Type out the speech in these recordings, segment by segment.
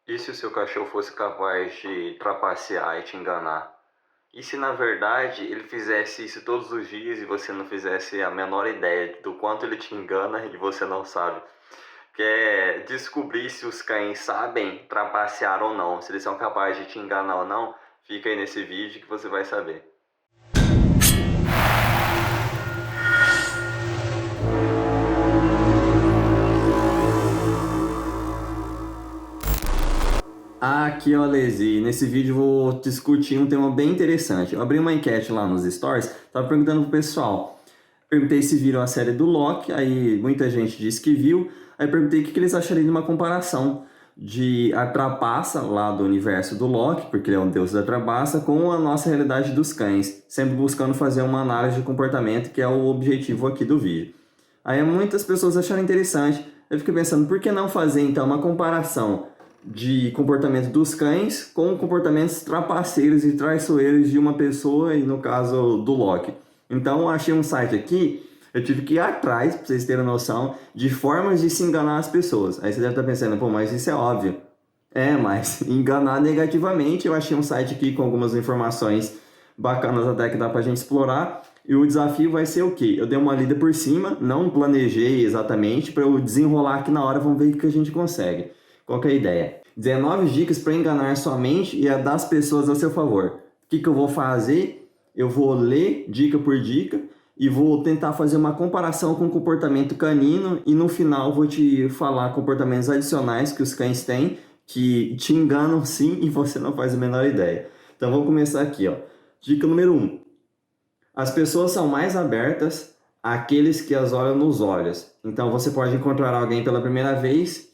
E se o seu cachorro fosse capaz de trapacear e te enganar? E se na verdade ele fizesse isso todos os dias e você não fizesse a menor ideia do quanto ele te engana e você não sabe? Quer descobrir se os cães sabem trapacear ou não, se eles são capazes de te enganar ou não? Fica aí nesse vídeo que você vai saber. Aqui, ó, Lesi, nesse vídeo eu vou discutir um tema bem interessante. Eu abri uma enquete lá nos stories, tava perguntando pro pessoal. Perguntei se viram a série do Loki, aí muita gente disse que viu. Aí perguntei o que eles achariam de uma comparação de a trapaça lá do universo do Loki, porque ele é um deus da trapaça, com a nossa realidade dos cães, sempre buscando fazer uma análise de comportamento, que é o objetivo aqui do vídeo. Aí muitas pessoas acharam interessante. Eu fiquei pensando, por que não fazer então uma comparação de comportamento dos cães com comportamentos trapaceiros e traiçoeiros de uma pessoa, e no caso do Loki. Então eu achei um site aqui, eu tive que ir atrás, para vocês terem noção, de formas de se enganar as pessoas. Aí você deve estar pensando, pô, mas isso é óbvio. É, mas enganar negativamente, eu achei um site aqui com algumas informações bacanas até que dá pra gente explorar. E o desafio vai ser o quê? Eu dei uma lida por cima, não planejei exatamente, para eu desenrolar aqui na hora, vamos ver o que a gente consegue. Qual que é a ideia? 19 dicas para enganar sua mente e a das pessoas a seu favor. O que eu vou fazer? Eu vou ler dica por dica e vou tentar fazer uma comparação com o comportamento canino e no final vou te falar comportamentos adicionais que os cães têm que te enganam sim e você não faz a menor ideia. Então vamos começar aqui, ó. Dica número 1. As pessoas são mais abertas àqueles que as olham nos olhos. Então você pode encontrar alguém pela primeira vez.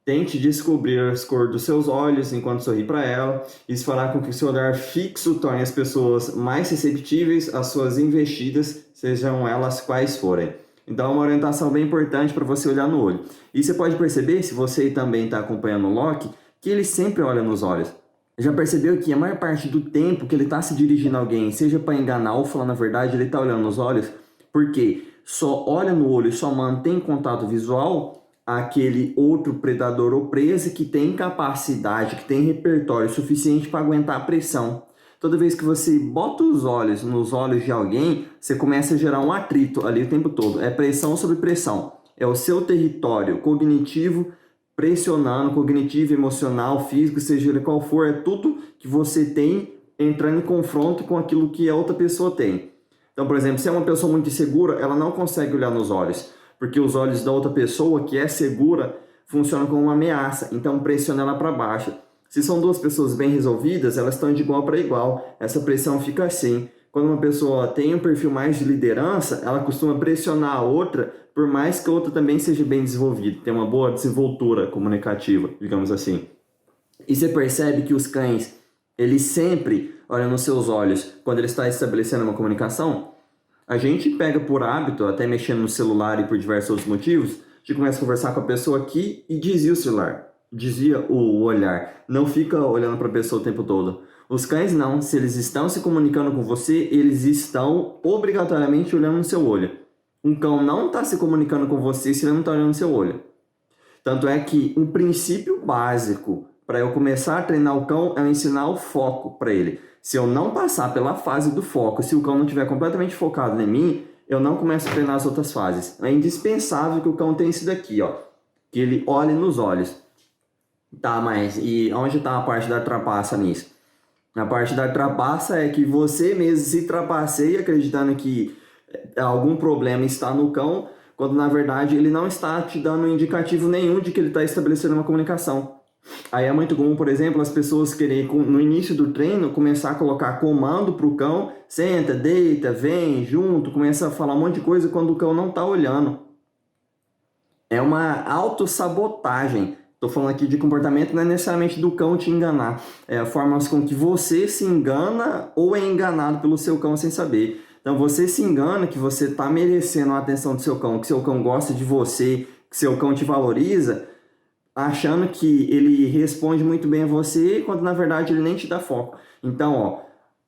Tente descobrir as cores dos seus olhos enquanto sorri para ela. Isso fará com que seu olhar fixo torne as pessoas mais receptíveis às suas investidas, sejam elas quais forem. Então é uma orientação bem importante para você olhar no olho. E você pode perceber, se você também está acompanhando o Loki, que ele sempre olha nos olhos. Já percebeu que a maior parte do tempo que ele está se dirigindo a alguém, seja para enganar ou falar na verdade, ele está olhando nos olhos? Porque só olha no olho e só mantém contato visual aquele outro predador ou presa que tem capacidade, que tem repertório suficiente para aguentar a pressão. Toda vez que você bota os olhos nos olhos de alguém, você começa a gerar um atrito ali o tempo todo. É pressão sobre pressão. É o seu território cognitivo pressionando, cognitivo, emocional, físico, seja ele qual for, é tudo que você tem entrando em confronto com aquilo que a outra pessoa tem. Então, por exemplo, se é uma pessoa muito insegura, ela não consegue olhar nos olhos, porque os olhos da outra pessoa que é segura funcionam como uma ameaça, então pressiona ela para baixo. Se são duas pessoas bem resolvidas, elas estão de igual para igual, essa pressão fica assim. Quando uma pessoa tem um perfil mais de liderança, ela costuma pressionar a outra, por mais que a outra também seja bem desenvolvida, tem uma boa desenvoltura comunicativa, digamos assim. E você percebe que os cães, eles sempre olham nos seus olhos quando ele está estabelecendo uma comunicação? A gente pega por hábito, até mexendo no celular e por diversos outros motivos, a gente começa a conversar com a pessoa aqui e desvia o celular, desvia o olhar, não fica olhando para a pessoa o tempo todo. Os cães não, se eles estão se comunicando com você, eles estão obrigatoriamente olhando no seu olho. Um cão não está se comunicando com você se ele não está olhando no seu olho. Tanto é que um princípio básico para eu começar a treinar o cão é eu ensinar o foco para ele. Se eu não passar pela fase do foco, se o cão não estiver completamente focado em mim, eu não começo a treinar as outras fases. É indispensável que o cão tenha isso daqui, ó, que ele olhe nos olhos. Tá, mas e onde está a parte da trapaça nisso? A parte da trapaça é que você mesmo se trapaceia acreditando que algum problema está no cão, quando na verdade ele não está te dando indicativo nenhum de que ele está estabelecendo uma comunicação. Aí é muito comum, por exemplo, as pessoas querem, no início do treino, começar a colocar comando para o cão, senta, deita, vem, junto, começa a falar um monte de coisa quando o cão não está olhando. É uma autossabotagem. Estou falando aqui de comportamento, não é necessariamente do cão te enganar. É a forma com que você se engana ou é enganado pelo seu cão sem saber. Então você se engana que você está merecendo a atenção do seu cão, que seu cão gosta de você, que seu cão te valoriza, achando que ele responde muito bem a você, quando na verdade ele nem te dá foco. Então, ó,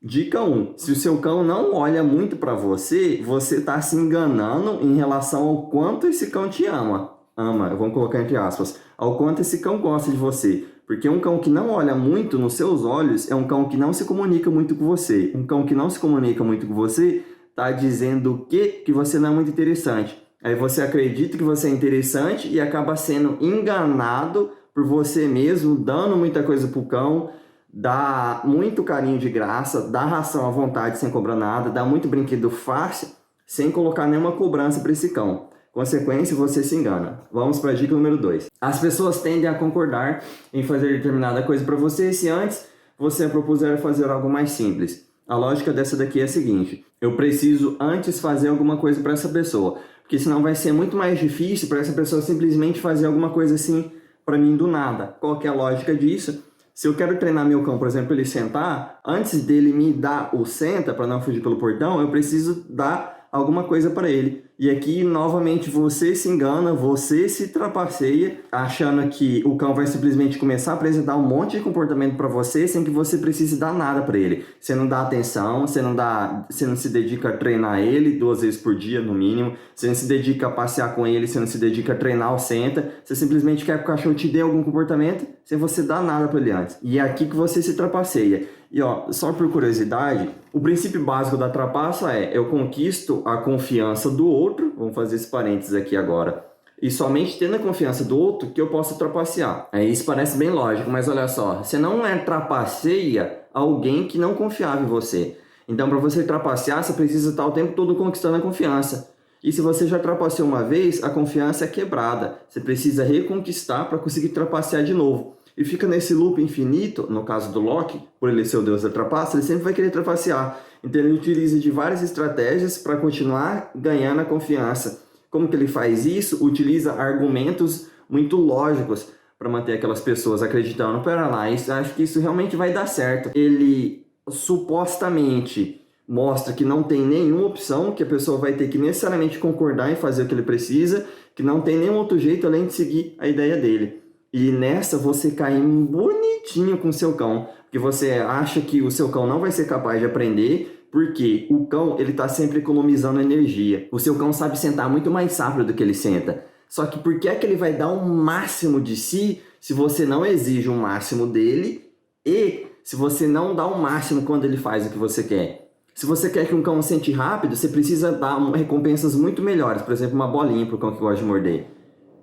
dica 1, se o seu cão não olha muito para você, você está se enganando em relação ao quanto esse cão te ama. Vamos colocar entre aspas, ao quanto esse cão gosta de você. Porque um cão que não olha muito nos seus olhos é um cão que não se comunica muito com você. Um cão que não se comunica muito com você está dizendo o quê? Que você não é muito interessante. Aí você acredita que você é interessante e acaba sendo enganado por você mesmo, dando muita coisa pro cão, dá muito carinho de graça, dá ração à vontade sem cobrar nada, dá muito brinquedo fácil sem colocar nenhuma cobrança para esse cão. Consequência, você se engana. Vamos para a dica número 2. As pessoas tendem a concordar em fazer determinada coisa para você se antes você propuser fazer algo mais simples. A lógica dessa daqui é a seguinte: eu preciso antes fazer alguma coisa para essa pessoa, porque senão vai ser muito mais difícil para essa pessoa simplesmente fazer alguma coisa assim para mim do nada. Qual que é a lógica disso? Se eu quero treinar meu cão, por exemplo, ele sentar, antes dele me dar o senta para não fugir pelo portão, eu preciso dar alguma coisa para ele. E aqui, novamente, você se engana, você se trapaceia, achando que o cão vai simplesmente começar a apresentar um monte de comportamento para você, sem que você precise dar nada para ele. Você não dá atenção, você não se dedica a treinar ele 2 vezes por dia, no mínimo. Você não se dedica a passear com ele, você não se dedica a treinar o senta. Você simplesmente quer que o cachorro te dê algum comportamento, sem você dar nada para ele antes. E é aqui que você se trapaceia. E ó, só por curiosidade, o princípio básico da trapaça é: eu conquisto a confiança do outro, vamos fazer esse parênteses aqui agora, e somente tendo a confiança do outro que eu posso trapacear. Isso parece bem lógico, mas olha só, você não trapaceia alguém que não confiava em você. Então, para você trapacear, você precisa estar o tempo todo conquistando a confiança. E se você já trapaceou uma vez, a confiança é quebrada. Você precisa reconquistar para conseguir trapacear de novo. E fica nesse loop infinito. No caso do Loki, por ele ser o deus da trapaça, ele sempre vai querer trapacear. Então ele utiliza de várias estratégias para continuar ganhando a confiança. Como que ele faz isso? Utiliza argumentos muito lógicos para manter aquelas pessoas acreditando: pera lá, acho que isso realmente vai dar certo. Ele supostamente mostra que não tem nenhuma opção, que a pessoa vai ter que necessariamente concordar em fazer o que ele precisa, que não tem nenhum outro jeito além de seguir a ideia dele. E nessa você cai bonitinho com o seu cão, porque você acha que o seu cão não vai ser capaz de aprender, porque o cão ele está sempre economizando energia. O seu cão sabe sentar muito mais rápido do que ele senta. Só que por que é que ele vai dar o máximo de si se você não exige o máximo dele e se você não dá o máximo quando ele faz o que você quer? Se você quer que um cão sente rápido, você precisa dar recompensas muito melhores. Por exemplo, uma bolinha para o cão que gosta de morder.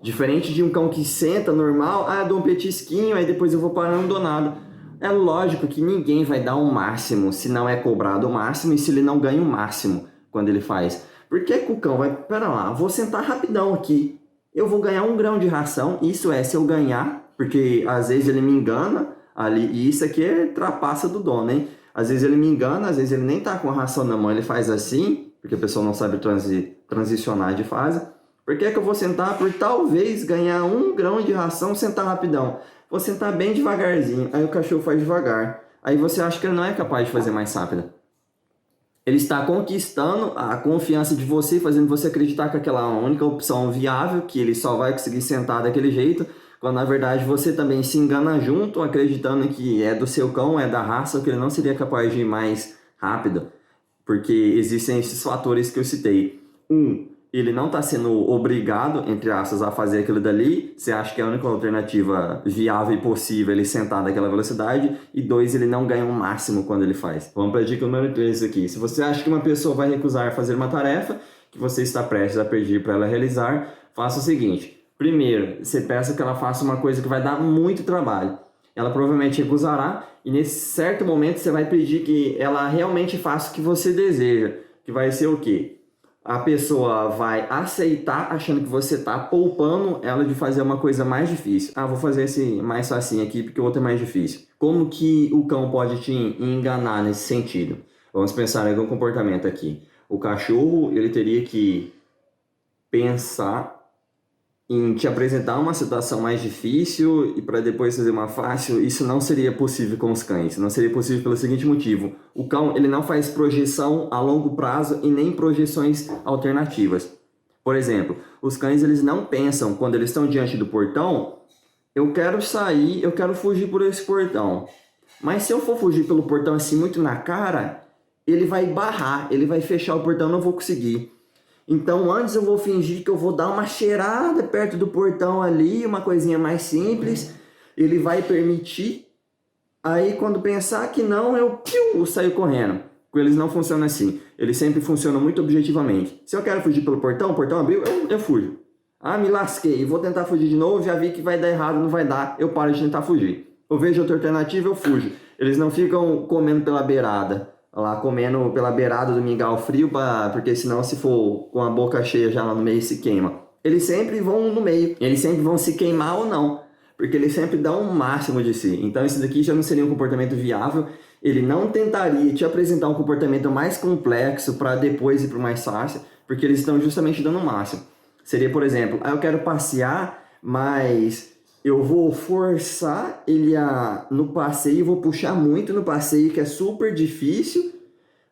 Diferente de um cão que senta normal, eu dou um petisquinho, aí depois eu vou parar, não dou nada. É lógico que ninguém vai dar o máximo se não é cobrado o máximo e se ele não ganha o máximo quando ele faz. Por que que o cão vai, pera lá, vou sentar rapidão aqui, eu vou ganhar 1 grão de ração, isso é se eu ganhar, porque às vezes ele me engana ali, e isso aqui é trapaça do dono, hein? Às vezes ele me engana, às vezes ele nem tá com a ração na mão, ele faz assim, porque a pessoa não sabe transicionar de fase. Por que que eu vou sentar? Por talvez ganhar 1 grão de ração, sentar rapidão. Vou sentar bem devagarzinho, aí o cachorro faz devagar. Aí você acha que ele não é capaz de fazer mais rápido. Ele está conquistando a confiança de você, fazendo você acreditar que aquela é a única opção viável, que ele só vai conseguir sentar daquele jeito, quando na verdade você também se engana junto, acreditando que é do seu cão, é da raça, que ele não seria capaz de ir mais rápido. Porque existem esses fatores que eu citei. Ele não está sendo obrigado, entre aspas, a fazer aquilo dali. Você acha que é a única alternativa viável e possível ele sentar daquela velocidade. E 2, ele não ganha o máximo quando ele faz. Vamos para a dica número 3 aqui. Se você acha que uma pessoa vai recusar fazer uma tarefa que você está prestes a pedir para ela realizar, faça o seguinte. Primeiro, você peça que ela faça uma coisa que vai dar muito trabalho. Ela provavelmente recusará e nesse certo momento você vai pedir que ela realmente faça o que você deseja. Que vai ser o quê? A pessoa vai aceitar achando que você está poupando ela de fazer uma coisa mais difícil. Vou fazer esse mais facinho aqui porque o outro é mais difícil. Como que o cão pode te enganar nesse sentido? Vamos pensar em algum comportamento aqui. O cachorro, ele teria que pensar em te apresentar uma situação mais difícil e para depois fazer uma fácil. Isso não seria possível com os cães. Não seria possível pelo seguinte motivo. O cão ele não faz projeção a longo prazo e nem projeções alternativas. Por exemplo, os cães eles não pensam quando eles estão diante do portão: eu quero sair, eu quero fugir por esse portão. Mas se eu for fugir pelo portão assim muito na cara, ele vai barrar, ele vai fechar o portão, não vou conseguir. Então, antes eu vou fingir que eu vou dar uma cheirada perto do portão ali, uma coisinha mais simples. ele vai permitir, aí quando pensar que não, eu saio correndo. Com eles não funciona assim. Eles sempre funcionam muito objetivamente. Se eu quero fugir pelo portão, o portão abriu, eu fujo. Ah, me lasquei, vou tentar fugir de novo, já vi que vai dar errado, não vai dar, eu paro de tentar fugir. Eu vejo outra alternativa, eu fujo. Eles não ficam comendo pela beirada, lá comendo pela beirada do mingau frio, porque senão se for com a boca cheia já lá no meio se queima. Eles sempre vão no meio, eles sempre vão se queimar ou não, porque eles sempre dão o máximo de si. Então isso daqui já não seria um comportamento viável, ele não tentaria te apresentar um comportamento mais complexo para depois ir para o mais fácil, porque eles estão justamente dando o máximo. Seria, por exemplo, eu quero passear, mas eu vou forçar ele no passeio, vou puxar muito no passeio, que é super difícil,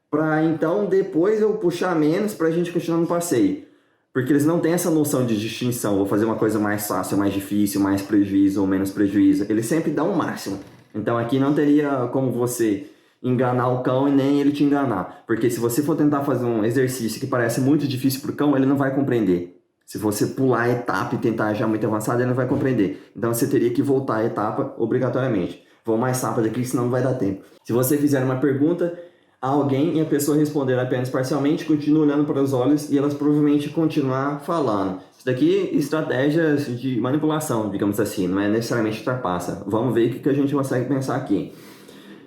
para então depois eu puxar menos para a gente continuar no passeio. Porque eles não têm essa noção de distinção, vou fazer uma coisa mais fácil, mais difícil, mais prejuízo ou menos prejuízo. Eles sempre dão o máximo. Então aqui não teria como você enganar o cão e nem ele te enganar. Porque se você for tentar fazer um exercício que parece muito difícil para o cão, ele não vai compreender. Se você pular a etapa e tentar já muito avançado, ele não vai compreender. Então você teria que voltar a etapa obrigatoriamente. Vou mais rápido aqui, senão não vai dar tempo. Se você fizer uma pergunta a alguém e a pessoa responder apenas parcialmente, continue olhando para os olhos e elas provavelmente continuar falando. Isso daqui é estratégias de manipulação, digamos assim, não é necessariamente ultrapassa. Vamos ver o que a gente consegue pensar aqui.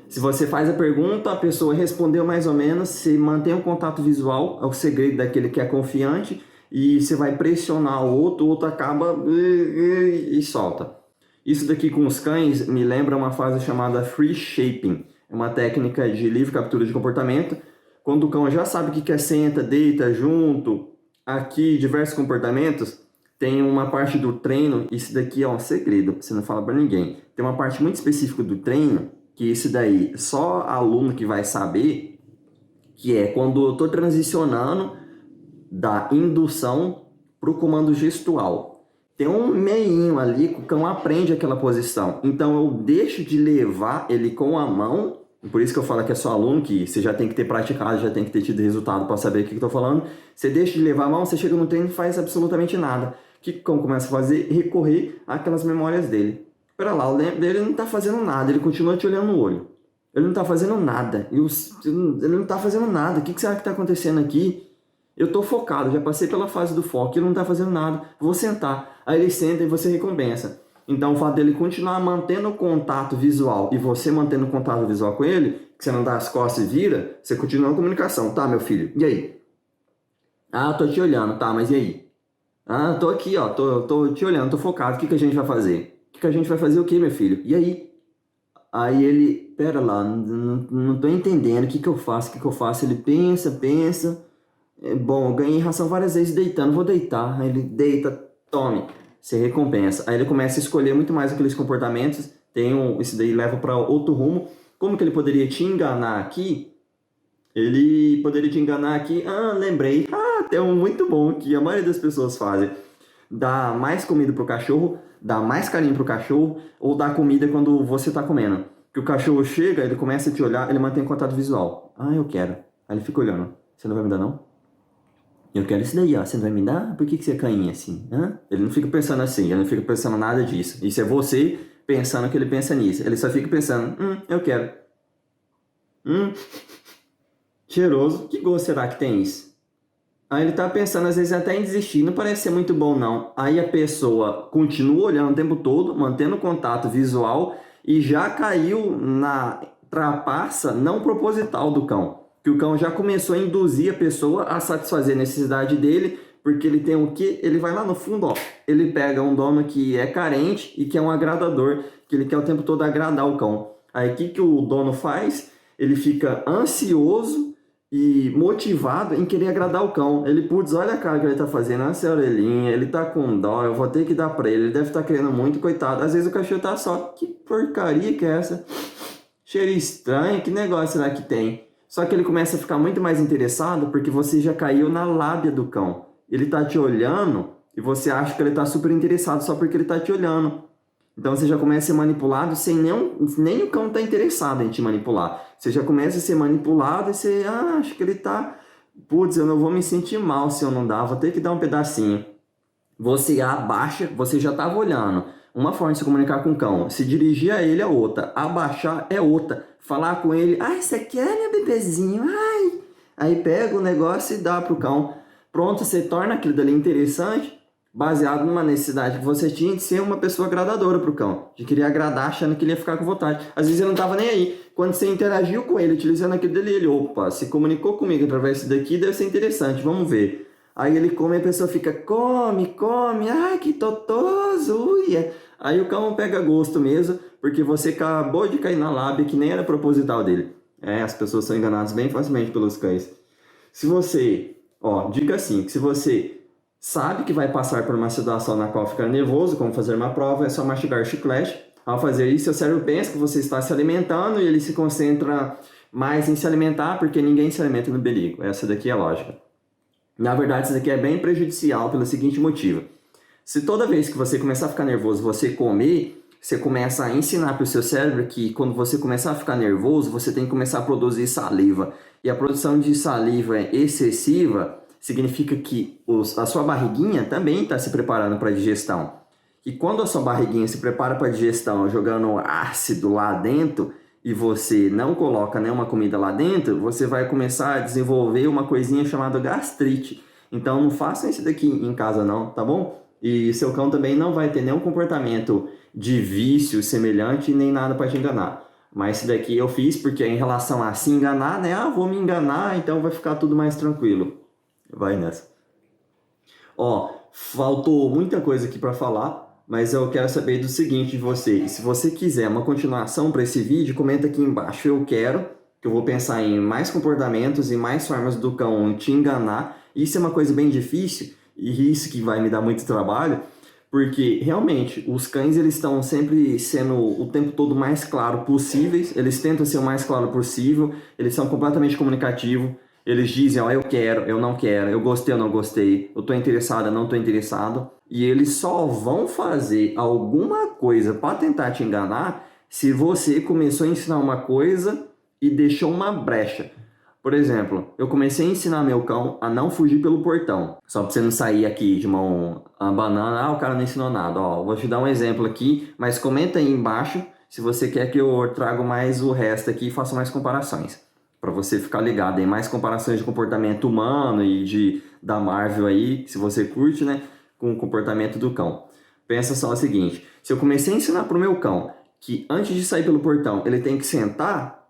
Se você faz a pergunta, a pessoa respondeu mais ou menos, você mantém o contato visual, é o segredo daquele que é confiante, e você vai pressionar o outro acaba e solta. Isso daqui com os cães me lembra uma fase chamada free shaping. É uma técnica de livre captura de comportamento. Quando o cão já sabe o que quer, senta, deita, junto, aqui, diversos comportamentos, tem uma parte do treino, isso daqui é um segredo, você não fala para ninguém. Tem uma parte muito específica do treino, que isso daí só aluno que vai saber, que é quando eu estou transicionando da indução para o comando gestual. Tem um meinho ali que o cão aprende aquela posição. Então eu deixo de levar ele com a mão, por isso que eu falo que é só aluno, que você já tem que ter praticado, já tem que ter tido resultado para saber o que eu estou falando. Você deixa de levar a mão, você chega no treino e faz absolutamente nada. O que o cão começa a fazer? Recorrer àquelas memórias dele. Espera lá, o lembro dele não está fazendo nada, ele continua te olhando no olho. Ele não está fazendo nada. Ele não está fazendo nada. O que será que está acontecendo aqui? Eu estou focado, já passei pela fase do foco, ele não está fazendo nada, vou sentar. Aí ele senta e você recompensa. Então o fato dele continuar mantendo o contato visual e você mantendo o contato visual com ele, que você não dá as costas e vira, você continua na comunicação. Tá, meu filho, e aí? Ah, tô te olhando, tá, mas e aí? Ah, tô aqui, ó, tô te olhando, tô focado, o que a gente vai fazer? O que a gente vai fazer o quê, meu filho? E aí? Aí ele, pera lá, não tô entendendo, o que eu faço, o que eu faço? Ele pensa... Bom, eu ganhei ração várias vezes deitando, vou deitar. Aí ele deita, tome, você recompensa. Aí ele começa a escolher muito mais aqueles comportamentos. Isso daí leva para outro rumo. Como que ele poderia te enganar aqui? Ele poderia te enganar aqui. Ah, lembrei. Ah, tem um muito bom que a maioria das pessoas fazem. Dá mais comida pro cachorro, dá mais carinho pro cachorro, ou dá comida quando você tá comendo. Que o cachorro chega, ele começa a te olhar, ele mantém contato visual. Ah, eu quero. Aí ele fica olhando. Você não vai me dar, não? Eu quero isso daí, ó. Você não vai me dar? Por que você é cainha assim? Hã? Ele não fica pensando assim, ele não fica pensando nada disso. Isso é você pensando que ele pensa nisso. Ele só fica pensando, eu quero. Cheiroso. Que gosto será que tem isso? Aí ele tá pensando, às vezes, até em desistir. Não parece ser muito bom, não. Aí a pessoa continua olhando o tempo todo, mantendo contato visual e já caiu na trapaça não proposital do cão. Que o cão já começou a induzir a pessoa a satisfazer a necessidade dele, porque ele tem o quê? Ele vai lá no fundo, ó. Ele pega um dono que é carente e que é um agradador, que ele quer o tempo todo agradar o cão. Aí o que o dono faz? Ele fica ansioso e motivado em querer agradar o cão. Ele, putz, olha a cara que ele tá fazendo, essa orelhinha, ele tá com dó, eu vou ter que dar pra ele deve estar querendo muito, coitado. Às vezes o cachorro tá só, que porcaria que é essa? Cheiro estranho, que negócio será que tem? Só que ele começa a ficar muito mais interessado porque você já caiu na lábia do cão. Ele tá te olhando e você acha que ele tá super interessado só porque ele tá te olhando. Então você já começa a ser manipulado sem nem o cão tá interessado em te manipular. Você já começa a ser manipulado e você acha que ele tá... Putz, eu não vou me sentir mal se eu não dar, vou ter que dar um pedacinho. Você abaixa, você já tava olhando. Uma forma de se comunicar com o cão. Se dirigir a ele é outra. Abaixar é outra. Falar com ele, ai, você quer, meu bebezinho? Ai. Aí pega o negócio e dá pro cão. Pronto, você torna aquilo dali interessante, baseado numa necessidade que você tinha de ser uma pessoa agradadora pro cão. De querer agradar, achando que ele ia ficar com vontade. Às vezes ele não tava nem aí. Quando você interagiu com ele, utilizando aquilo dali, ele, opa, se comunicou comigo através disso daqui, deve ser interessante, vamos ver. Aí ele come e a pessoa fica, come, come, ai que totoso, uia. Aí o cão pega gosto mesmo, porque você acabou de cair na lábia que nem era proposital dele. As pessoas são enganadas bem facilmente pelos cães. Se você, dica assim, que se você sabe que vai passar por uma situação na qual ficar nervoso, como fazer uma prova, é só mastigar chiclete. Ao fazer isso, seu cérebro pensa que você está se alimentando e ele se concentra mais em se alimentar, porque ninguém se alimenta no belico. Essa daqui é a lógica. Na verdade, isso daqui é bem prejudicial pelo seguinte motivo. Se toda vez que você começar a ficar nervoso, você comer, você começa a ensinar para o seu cérebro que quando você começar a ficar nervoso, você tem que começar a produzir saliva. E a produção de saliva excessiva significa que a sua barriguinha também está se preparando para a digestão. E quando a sua barriguinha se prepara para a digestão jogando ácido lá dentro, e você não coloca nenhuma comida lá dentro, você vai começar a desenvolver uma coisinha chamada gastrite. Então não façam isso daqui em casa não, tá bom? E seu cão também não vai ter nenhum comportamento de vício semelhante, nem nada para te enganar. Mas isso daqui eu fiz porque em relação a se enganar, né? Vou me enganar, então vai ficar tudo mais tranquilo. Vai nessa. Faltou muita coisa aqui para falar. Mas eu quero saber do seguinte de você. E se você quiser uma continuação para esse vídeo, comenta aqui embaixo. Eu quero, que eu vou pensar em mais comportamentos e mais formas do cão te enganar. Isso é uma coisa bem difícil e isso que vai me dar muito trabalho. Porque realmente os cães eles estão sempre sendo o tempo todo mais claro possíveis. Eles tentam ser o mais claro possível. Eles são completamente comunicativos. Eles dizem, eu quero, eu não quero, eu gostei, eu não gostei, eu tô interessado, eu não tô interessado. E eles só vão fazer alguma coisa para tentar te enganar se você começou a ensinar uma coisa e deixou uma brecha. Por exemplo, eu comecei a ensinar meu cão a não fugir pelo portão. Só para você não sair aqui de mão banana, o cara não ensinou nada. Vou te dar um exemplo aqui, mas comenta aí embaixo se você quer que eu traga mais o resto aqui e faça mais comparações. Para você ficar ligado em mais comparações de comportamento humano e da Marvel aí, se você curte, né, com o comportamento do cão. Pensa só o seguinte, se eu comecei a ensinar para o meu cão que antes de sair pelo portão ele tem que sentar,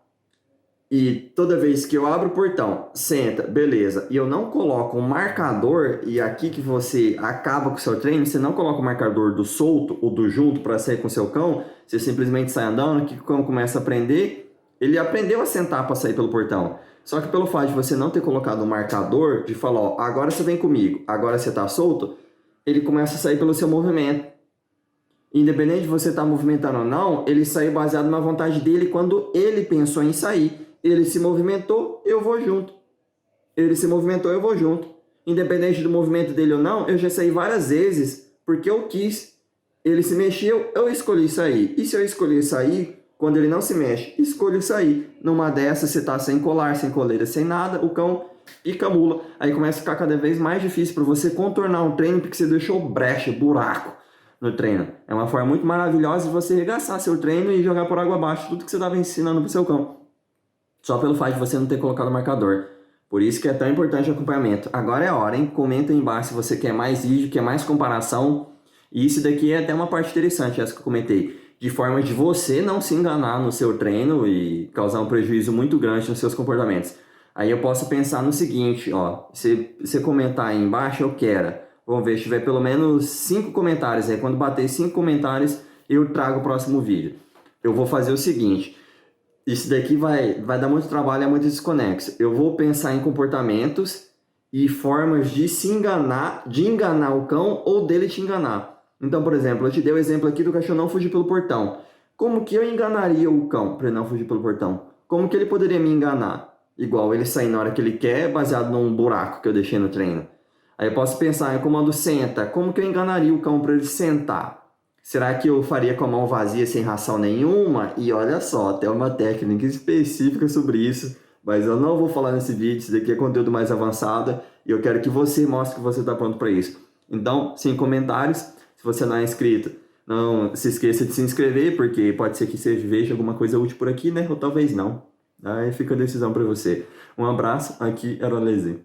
e toda vez que eu abro o portão, senta, beleza, e eu não coloco um marcador, e aqui que você acaba com o seu treino, você não coloca o marcador do solto ou do junto para sair com o seu cão, você simplesmente sai andando, que o cão começa a aprender. Ele aprendeu a sentar para sair pelo portão. Só que pelo fato de você não ter colocado um marcador, de falar, agora você vem comigo, agora você está solto, ele começa a sair pelo seu movimento. Independente de você estar movimentando ou não, ele saiu baseado na vontade dele quando ele pensou em sair. Ele se movimentou, eu vou junto. Ele se movimentou, eu vou junto. Independente do movimento dele ou não, eu já saí várias vezes porque eu quis. Ele se mexeu, eu escolhi sair. E se eu escolher sair, quando ele não se mexe, escolhe sair. Numa dessas, você tá sem colar, sem coleira, sem nada, o cão pica a mula. Aí começa a ficar cada vez mais difícil para você contornar um treino porque você deixou brecha, buraco no treino. É uma forma muito maravilhosa de você regaçar seu treino e jogar por água abaixo tudo que você estava ensinando pro seu cão. Só pelo fato de você não ter colocado o marcador. Por isso que é tão importante o acompanhamento. Agora é a hora, hein? Comenta aí embaixo se você quer mais vídeo, quer mais comparação. E isso daqui é até uma parte interessante, essa que eu comentei. De forma de você não se enganar no seu treino e causar um prejuízo muito grande nos seus comportamentos. Aí eu posso pensar no seguinte, se você comentar aí embaixo, eu quero. Vamos ver, se tiver pelo menos 5 comentários aí. Quando bater 5 comentários, eu trago o próximo vídeo. Eu vou fazer o seguinte, isso daqui vai dar muito trabalho, é muito desconexo. Eu vou pensar em comportamentos e formas de se enganar, de enganar o cão ou dele te enganar. Então, por exemplo, eu te dei o exemplo aqui do cachorro não fugir pelo portão. Como que eu enganaria o cão para ele não fugir pelo portão? Como que ele poderia me enganar? Igual ele sair na hora que ele quer, baseado num buraco que eu deixei no treino. Aí eu posso pensar em comando senta. Como que eu enganaria o cão para ele sentar? Será que eu faria com a mão vazia sem ração nenhuma? E olha só, tem uma técnica específica sobre isso, mas eu não vou falar nesse vídeo, isso daqui é conteúdo mais avançado e eu quero que você mostre que você está pronto para isso. Então, sem comentários, se você não é inscrito, Não se esqueça de se inscrever, porque pode ser que você veja alguma coisa útil por aqui, né? Ou talvez não. Aí fica a decisão para você. Um abraço, aqui era o Alesi.